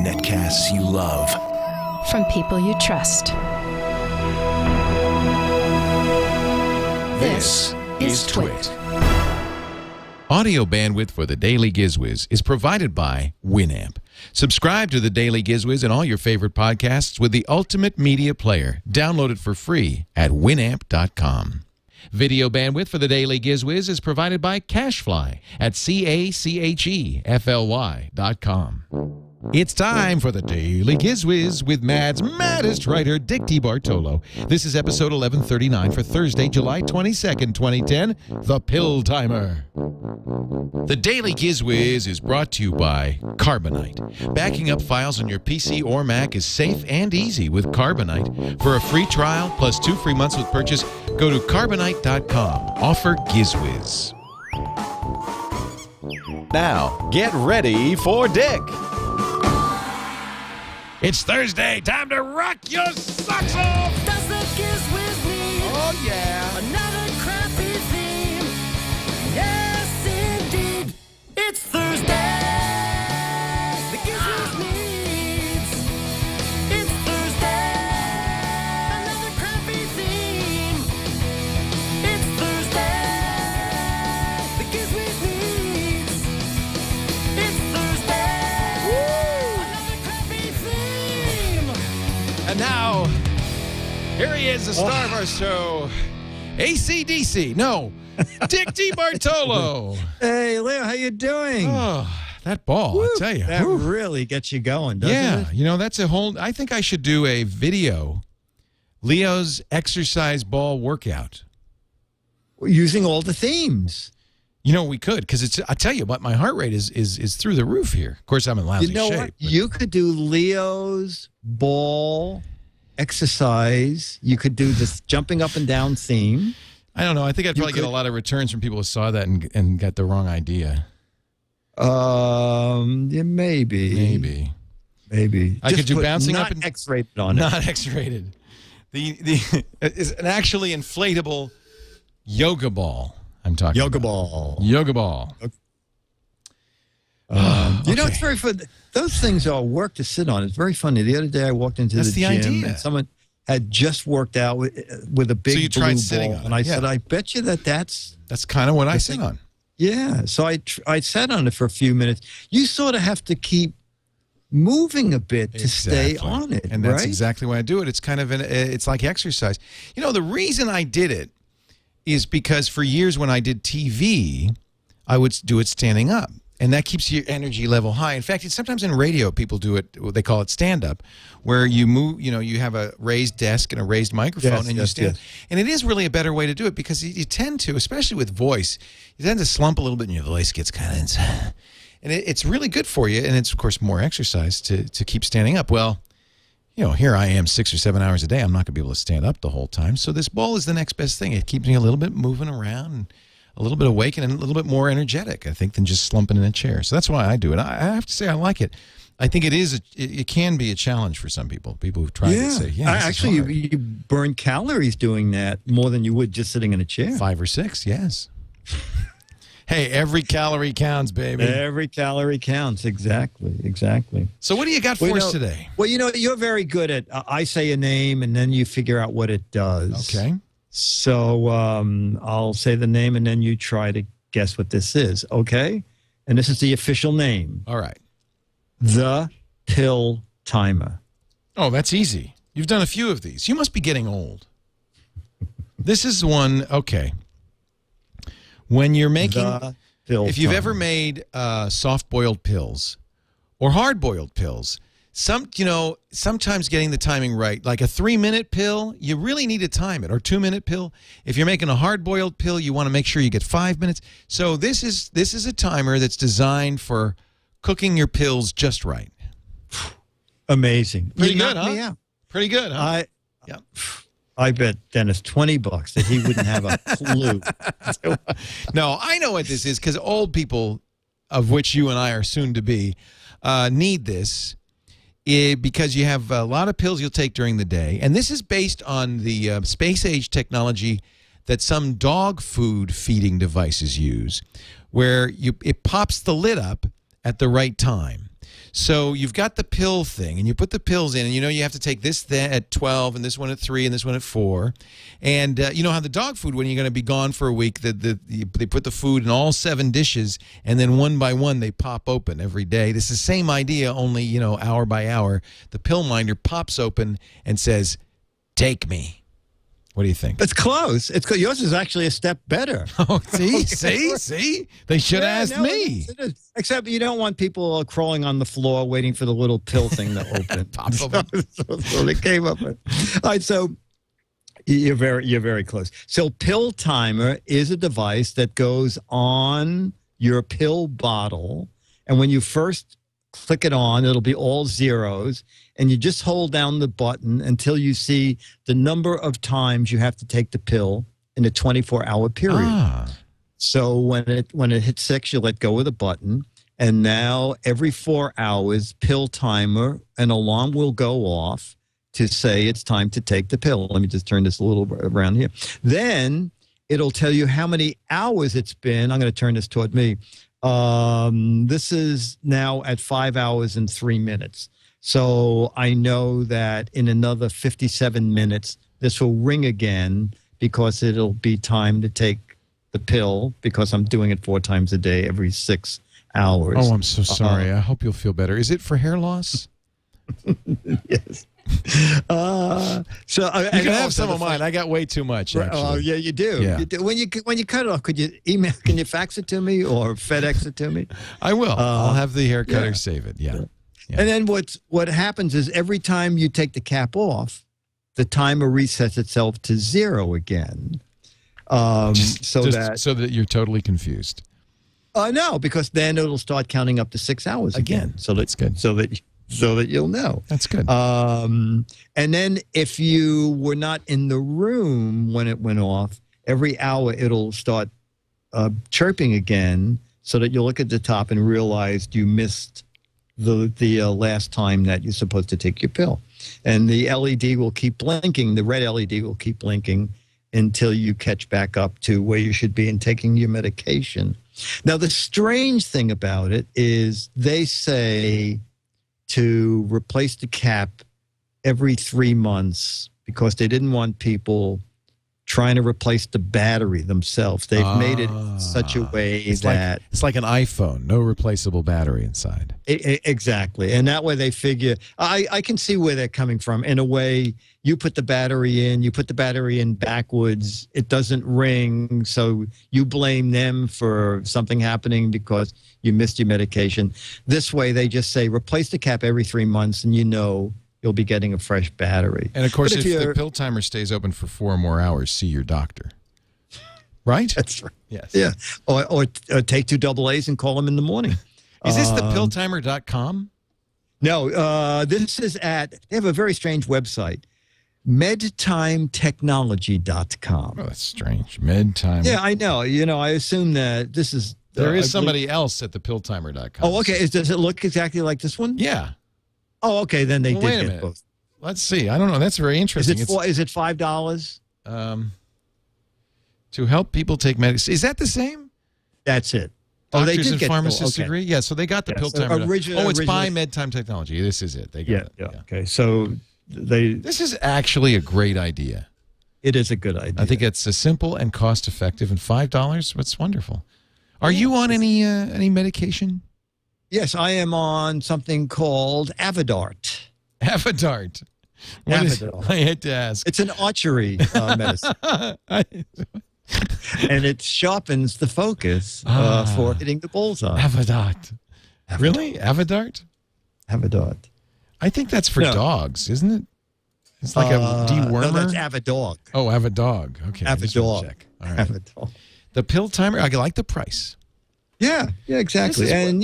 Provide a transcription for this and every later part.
Netcasts you love. From people you trust. This is TWiT. Audio bandwidth for the Daily GizWiz is provided by Winamp. Subscribe to the Daily GizWiz and all your favorite podcasts with the ultimate media player. Download it for free at winamp.com. Video bandwidth for the Daily GizWiz is provided by CacheFly at CacheFly.com. It's time for the Daily GizWiz with Mad's maddest writer, Dick DeBartolo. This is episode 1139 for Thursday, July 22nd, 2010, The Pill Timer. The Daily GizWiz is brought to you by Carbonite. Backing up files on your PC or Mac is safe and easy with Carbonite. For a free trial plus 2 free months with purchase, go to Carbonite.com. Offer GizWiz. Now, get ready for Dick. It's Thursday. Time to rock your socks off. Does the GizWiz need another crappy theme? Yes, indeed. It's Thursday. The GizWiz needs. It's Thursday. Another crappy theme. It's Thursday. The GizWiz needs. It's Thursday. Another crappy theme. And now, here he is, the star of our show, AC/DC. No, Dick DeBartolo. Hey, Leo, how you doing? Oh, that ball, I tell you. That Woo. really gets you going, doesn't Yeah, it? you know, that's a whole, I think I should do a video, Leo's exercise ball workout. Using all the themes. You know, we could, because it's, I tell you what, my heart rate is through the roof here. Of course, I'm in lousy You know shape. what? but- You could do Leo's ball exercise. You could do this jumping up and down theme. I don't know. I think I'd probably get a lot of returns from people who saw that and got the wrong idea. Yeah, maybe. Maybe. I could Just do put bouncing not up and X-rated on it. not X-rated. The is an actually inflatable yoga ball. I'm talking Yoga about. ball. Yoga ball. You know, Okay. it's very fun. Those things are work to sit on. It's very funny. The other day I walked into That's the the gym idea. and someone had just worked out with a big So you tried blue sitting ball. on And it, I yeah. said, I bet you that's That's kind of what I The sit thing- on. yeah. So I sat on it for a few minutes. You sort of have to keep moving a bit to stay Exactly. on it, And that's right? exactly why I do it. It's kind of it's like exercise. You know, the reason I did it is because for years when I did TV, I would do it standing up. And that keeps your energy level high. In fact, it's sometimes in radio, people do it, they call it stand-up, where you move, you know, you have a raised desk and a raised microphone Yes, and you yes, stand. yes. And it is really a better way to do it because you tend to, especially with voice, you tend to slump a little bit and your voice gets kind of inside. And it's really good for you. And it's, of course, more exercise to keep standing up. Well, you know, here I am 6 or 7 hours a day. I'm not going to be able to stand up the whole time. So this ball is the next best thing. It keeps me a little bit moving around and a little bit awake and a little bit more energetic, I think, than just slumping in a chair. So that's why I do it. I have to say I like it. I think it can be a challenge for some people. People who've tried it say, yeah, this is Actually, hard. you burn calories doing that more than you would just sitting in a chair. 5 or 6, yes. Hey, every calorie counts, baby. Every calorie counts. Exactly. So what do you got for Well, us today? Well, you know, you're very good at I say a name and then you figure out what it does. Okay. So I'll say the name and then you try to guess what this is, okay? And this is the official name. All right. The Pill Timer. Oh, that's easy. You've done a few of these. You must be getting old. This is one, okay. When you're making, The Pill if you've Timer. ever made soft-boiled pills or hard-boiled pills, sometimes getting the timing right, like a 3-minute pill, you really need to time it, or 2-minute pill. If you're making a hard-boiled pill, you want to make sure you get 5 minutes. So this is a timer that's designed for cooking your pills just right. Amazing. Pretty You good, knocked me huh? out. Pretty good, huh? Yep. I bet Dennis $20 that he wouldn't have a clue. No, I know what this is because old people, of which you and I are soon to be, need this because you have a lot of pills you'll take during the day. And this is based on the space-age technology that some dog food feeding devices use, where it pops the lid up at the right time. So you've got the pill thing, and you put the pills in, and you have to take this at 12, and this one at 3, and this one at 4. And you know how the dog food, when you're going to be gone for a week, they put the food in all 7 dishes, and then one by one they pop open every day. This is the same idea, only, hour by hour. The pill minder pops open and says, "Take me." What do you think? It's close. Yours is actually a step better. Oh, see? They should have asked me. It is. Except you don't want people crawling on the floor waiting for the little pill thing to open. So they came up with. All right, so you're very close. So Pill Timer is a device that goes on your pill bottle, and when you first click it on, it'll be all zeros, and you just hold down the button until you see the number of times you have to take the pill in a 24-hour period. So when it hits 6, you let go of the button, and now every 4 hours, Pill Timer, an alarm will go off to say it's time to take the pill. Let me just turn this a little around here. Then it'll tell you how many hours it's been. I'm going to turn this toward me. This is now at 5 hours and 3 minutes. So I know that in another 57 minutes, this will ring again because it'll be time to take the pill because I'm doing it 4 times a day every 6 hours. Oh, I'm so sorry. I hope you'll feel better. Is it for hair loss? Yes. So you can have some of mine. I got way too much. Actually. Oh, yeah, you do. Yeah. You do. When you cut it off, could you email? Can you fax it to me or FedEx it to me? I will. I'll have the hair cutter save it. Yeah. And then what happens is every time you take the cap off, the timer resets itself to 0 again. So that you're totally confused. No, because then it'll start counting up to 6 hours again. So that's good. So that you'll know. That's good. And then if you were not in the room when it went off, every hour it'll start chirping again so that you'll look at the top and realize you missed the last time that you're supposed to take your pill. And the LED will keep blinking. The red LED will keep blinking until you catch back up to where you should be in taking your medication. Now, the strange thing about it is they say to replace the cap every 3 months because they didn't want people trying to replace the battery themselves. They've made it in such a way it's like an iPhone, no replaceable battery inside. Exactly. And that way they figure, I can see where they're coming from. In a way, you put the battery in backwards, it doesn't ring, so you blame them for something happening because you missed your medication. This way, they just say, replace the cap every 3 months, and you'll be getting a fresh battery. And, of course, if the pill timer stays open for 4 more hours, see your doctor. Right? That's right. Yes. Yeah. Or take 2 AAs and call them in the morning. Is this the pilltimer.com? No. This is they have a very strange website, medtimetechnology.com. Oh, that's strange. Medtime. Yeah, I know. I assume that this is... There is somebody else at the pilltimer.com. Oh, okay. Does it look exactly like this one? Yeah. Oh, okay. Then they did get both. Let's see. I don't know. That's very interesting. Is it $5? To help people take medicine. Is that the same? That's it. Doctors and pharmacists agree? Yeah, so they got the pill timer. It's by MedTime Technology. This is it. They got it. Yeah. Okay. So this is actually a great idea. It is a good idea. I think it's a simple and cost-effective, and $5, that's wonderful. Are you on any medication? Yes, I am on something called Avodart. Avodart. Avodart. I had to ask. It's an archery medicine. And it sharpens the focus for hitting the bullseye. Avodart. Really? Avodart? Avodart. I think that's for dogs, isn't it? It's like a dewormer? No, that's Avodog. Oh, Avodog. Okay. Avodog. All right. Avodog. The pill timer, I like the price. Yeah, exactly. And,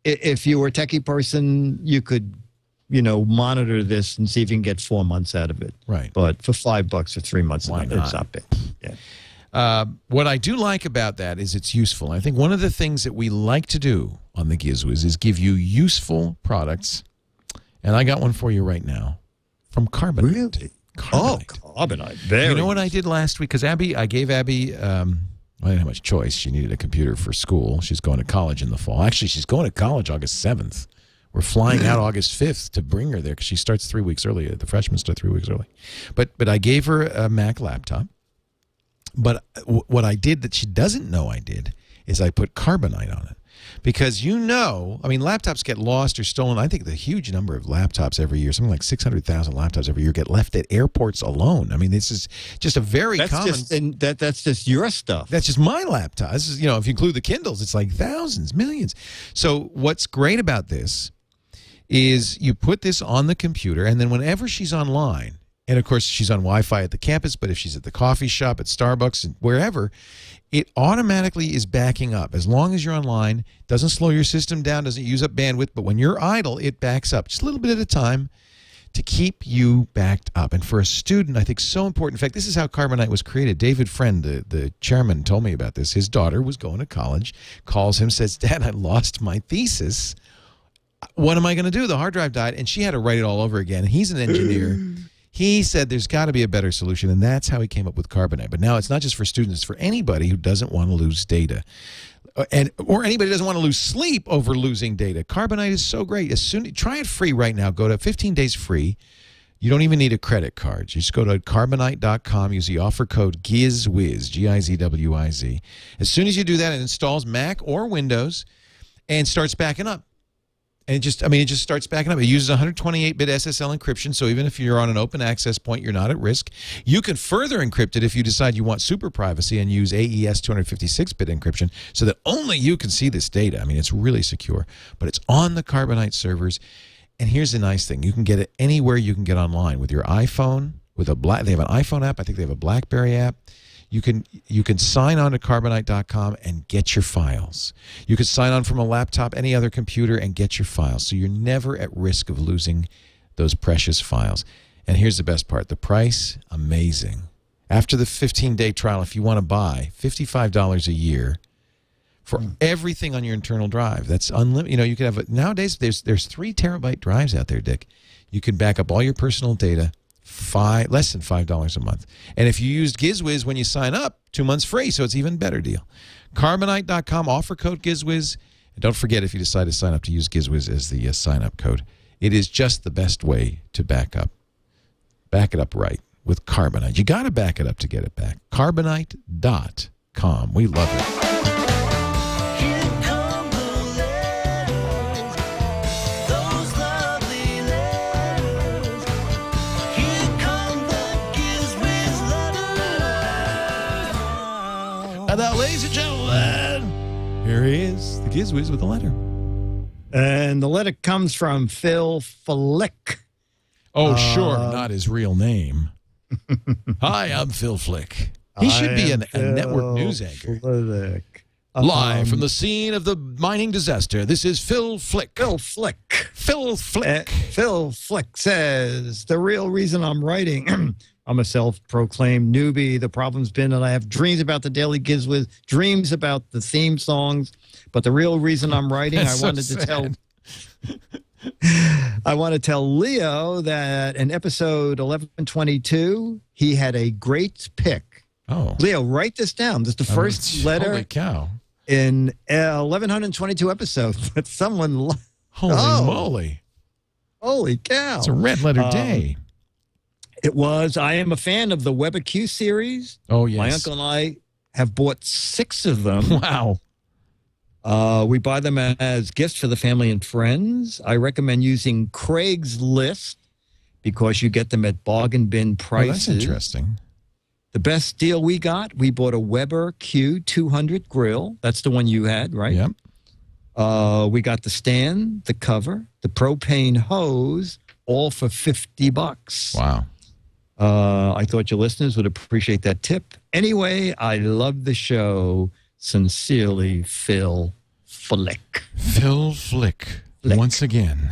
if you were a techie person, you could, monitor this and see if you can get 4 months out of it. Right. But for $5 for 3 months, it's not bad. Yeah. What I do like about that is it's useful. I think one of the things that we like to do on the GizWiz is give you useful products. And I got one for you right now from Carbonite. Really? Carbonite. Oh, Carbonite. Very You know what I did last week? Because I gave Abby I didn't have much choice. She needed a computer for school. She's going to college in the fall. Actually, she's going to college August 7th. We're flying out August 5th to bring her there because she starts 3 weeks early. The freshmen start 3 weeks early. But I gave her a Mac laptop. But what I did that she doesn't know I did is I put Carbonite on it. Because laptops get lost or stolen. I think the huge number of laptops every year, something like 600,000 laptops every year, get left at airports alone. I mean, this is just a very common. That's just your stuff. That's just my laptop. This is, if you include the Kindles, it's like thousands, millions. So what's great about this is you put this on the computer, and then whenever she's online, and of course she's on Wi-Fi at the campus, but if she's at the coffee shop, at Starbucks, and wherever, it automatically is backing up. As long as you're online, doesn't slow your system down, doesn't use up bandwidth, but when you're idle, it backs up just a little bit at a time to keep you backed up. And for a student, I think so important. In fact, this is how Carbonite was created. David Friend, the chairman, told me about this. His daughter was going to college, calls him, says, "Dad, I lost my thesis. What am I going to do? The hard drive died." And she had to write it all over again. He's an engineer. He said there's got to be a better solution, and that's how he came up with Carbonite. But now it's not just for students, it's for anybody who doesn't want to lose data. Or anybody who doesn't want to lose sleep over losing data. Carbonite is so great. Try it free right now. Go to 15 days free. You don't even need a credit card. You just go to Carbonite.com, use the offer code GizWiz, G-I-Z-W-I-Z. As soon as you do that, it installs Mac or Windows and starts backing up. And it just starts backing up. It uses 128-bit SSL encryption, so even if you're on an open access point, you're not at risk. You can further encrypt it if you decide you want super privacy and use AES 256-bit encryption so that only you can see this data. I mean, it's really secure. But it's on the Carbonite servers. And here's the nice thing. You can get it anywhere you can get online with your iPhone. They have an iPhone app. I think they have a BlackBerry app. You can sign on to Carbonite.com and get your files. You can sign on from a laptop, any other computer, and get your files. So you're never at risk of losing those precious files. And here's the best part. The price, amazing. After the 15-day trial, if you want to buy $55 a year for everything on your internal drive, that's unlimited. You can have nowadays there's 3 terabyte drives out there, Dick. You can back up all your personal data. Less than $5 a month. And if you used GizWiz when you sign up, 2 months free, so it's an even better deal. Carbonite.com, offer code GizWiz. And don't forget, if you decide to sign up, to use GizWiz as the sign-up code. It is just the best way to back up. Back it up right with Carbonite. You got to back it up to get it back. Carbonite.com. We love it. Now, ladies and gentlemen, here he is, the GizWiz with the letter. And the letter comes from Phil Flick. Oh, sure, not his real name. Hi, I'm Phil Flick. He should be a network news anchor. Flick. Live from the scene of the mining disaster, this is Phil Flick. Phil Flick. Phil Flick. Phil Flick says, the real reason I'm writing... I'm a self-proclaimed newbie. The problem's been that I have dreams about the Daily GizWiz, dreams about the theme songs. But the real reason I'm writing, I want to tell Leo that in episode 1122, he had a great pick. Oh, Leo, write this down. This is the first letter. Holy cow! In 1122 episodes that someone. Holy moly! Holy cow! It's a red letter day. It was. I am a fan of the WebAQ series. Oh, yes. My uncle and I have bought 6 of them. Wow. We buy them as gifts for the family and friends. I recommend using Craigslist because you get them at bargain bin prices. Oh, that's interesting. The best deal we got, we bought a Weber Q200 grill. That's the one you had, right? Yep. We got the stand, the cover, the propane hose, all for $50. Wow. I thought your listeners would appreciate that tip. Anyway, I love the show. Sincerely, Phil Flick. Phil Flick. Once again.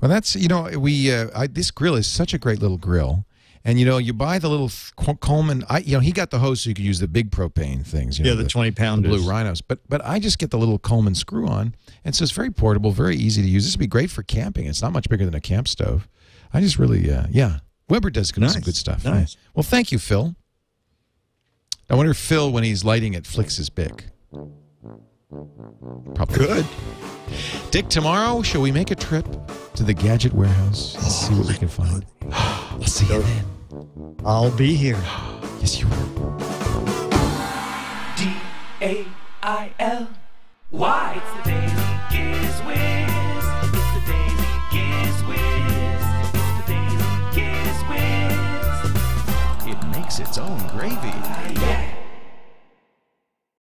Well, that's, this grill is such a great little grill. And, you buy the little Coleman. He got the hose so you could use the big propane things. The 20-pounders. Blue Rhinos. But I just get the little Coleman screw on. And so it's very portable, very easy to use. This would be great for camping. It's not much bigger than a camp stove. I just really, Weber does some good stuff. Nice. Well, thank you, Phil. I wonder if Phil, when he's lighting it, flicks his Bic. Probably. Good. Dick, tomorrow, shall we make a trip to the Gadget Warehouse and see what we can find? I'll see you then. I'll be here. Yes, you will. DAILY. It's the Daily GizWiz. It's the Daily GizWiz. It's the Daily GizWiz. It makes its own gravy.